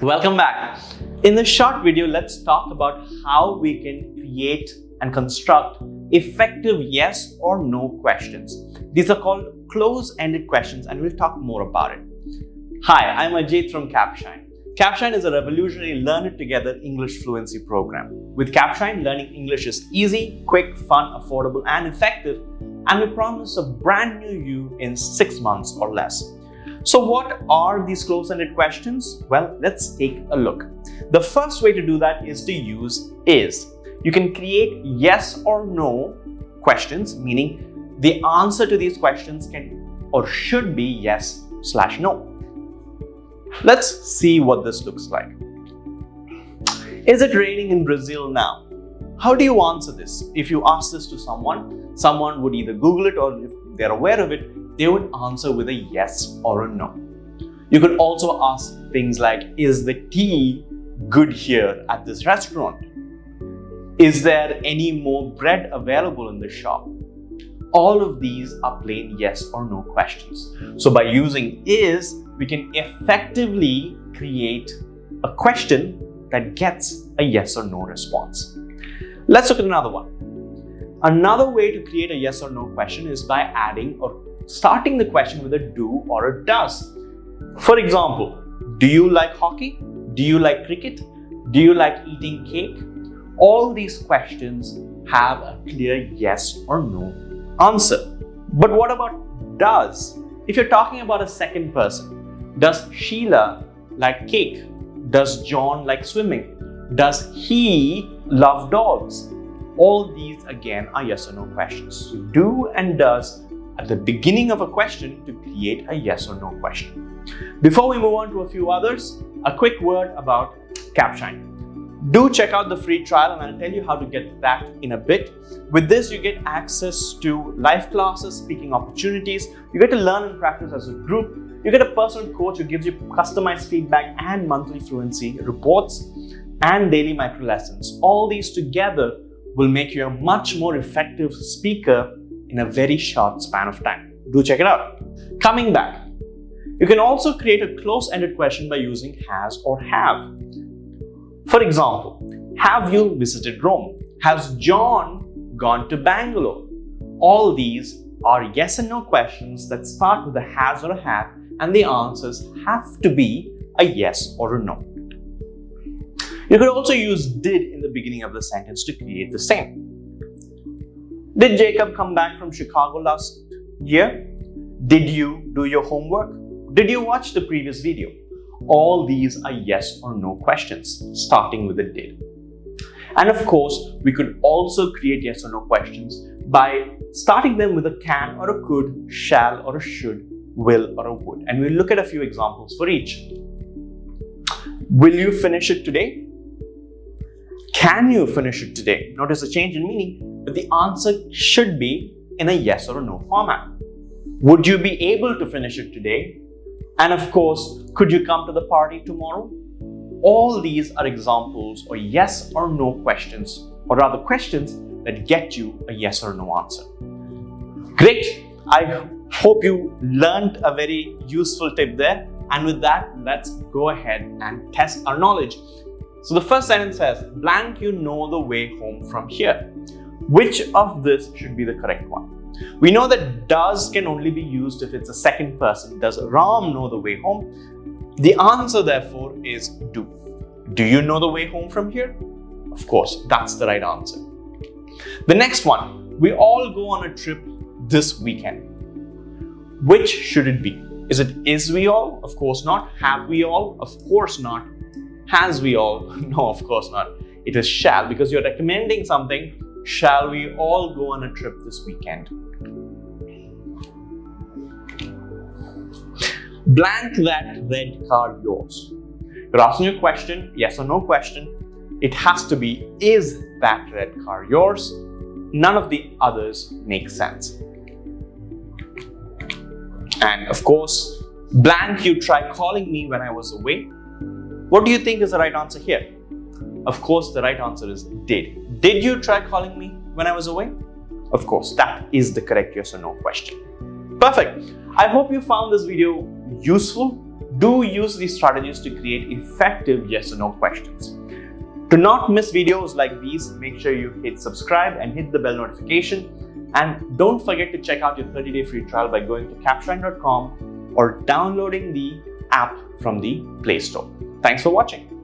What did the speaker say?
Welcome back. In this short video, let's talk about how we can create and construct effective yes or no questions. These are called close-ended questions, and we'll talk more about it. Hi, I'm Ajeeth from Capshine. Capshine is a revolutionary learn it together English fluency program. With Capshine, learning English is easy, quick, fun, affordable, and effective, and we promise a brand new you in 6 months or less. So what are these close-ended questions? Well, let's take a look. The first way to do that is to use is. You can create yes or no questions, meaning the answer to these questions can or should be yes/no. Let's see what this looks like. Is it raining in Brazil now? How do you answer this? If you ask this to someone would either Google it, or if they're aware of it, they would answer with a yes or a no. You could also ask things like, is the tea good here at this restaurant? Is there any more bread available in the shop? All of these are plain yes or no questions. So by using is, we can effectively create a question that gets a yes or no response. Let's look at another one. Another way to create a yes or no question is by adding or starting the question with a do or a does. For example, do you like hockey? Do you like cricket? Do you like eating cake? All these questions have a clear yes or no answer. But what about does? If you're talking about a second person, does Sheila like cake? Does John like swimming? Does he love dogs? All these again are yes or no questions. So do and does at the beginning of a question to create a yes or no question. Before we move on to a few others, a quick word about Capshine. Do check out the free trial, and I'll tell you how to get that in a bit. With this, you get access to live classes, speaking opportunities. You get to learn and practice as a group. You get a personal coach who gives you customized feedback and monthly fluency reports and daily micro lessons. All these together will make you a much more effective speaker in a very short span of time. Do check it out. Coming back, you can also create a close-ended question by using has or have. For example, have you visited Rome? Has John gone to Bangalore? All these are yes and no questions that start with a has or a have, and the answers have to be a yes or a no. You could also use did in the beginning of the sentence to create the same. Did Jacob come back from Chicago last year? Did you do your homework? Did you watch the previous video? All these are yes or no questions, starting with a did. And of course, we could also create yes or no questions by starting them with a can or a could, shall or a should, will or a would. And we'll look at a few examples for each. Will you finish it today? Can you finish it today? Notice a change in meaning, but the answer should be in a yes or a no format. Would you be able to finish it today? And of course, could you come to the party tomorrow? All these are examples or yes or no questions, or rather questions that get you a yes or no answer. Great! I hope you learned a very useful tip there. And with that, let's go ahead and test our knowledge. So the first sentence says, blank, you know the way home from here. Which of this should be the correct one? We know that does can only be used if it's a second person. Does Ram know the way home? The answer therefore is do. Do you know the way home from here? Of course, that's the right answer. The next one, we all go on a trip this weekend. Which should it be? Is we all? Of course not. Have we all? Of course not. Has we all? No, of course not. It is shall, because you're recommending something. Shall we all go on a trip this weekend? Blank that red car yours. You're asking a question, yes or no question. It has to be, is that red car yours? None of the others make sense. And of course, blank, you tried calling me when I was away. What do you think is the right answer here? Of course, the right answer is did. Did you try calling me when I was away? Of course, that is the correct yes or no question. Perfect. I hope you found this video useful. Do use these strategies to create effective yes or no questions. To not miss videos like these, make sure you hit subscribe and hit the bell notification. And don't forget to check out your 30-day free trial by going to capshine.com or downloading the app from the Play Store. Thanks for watching.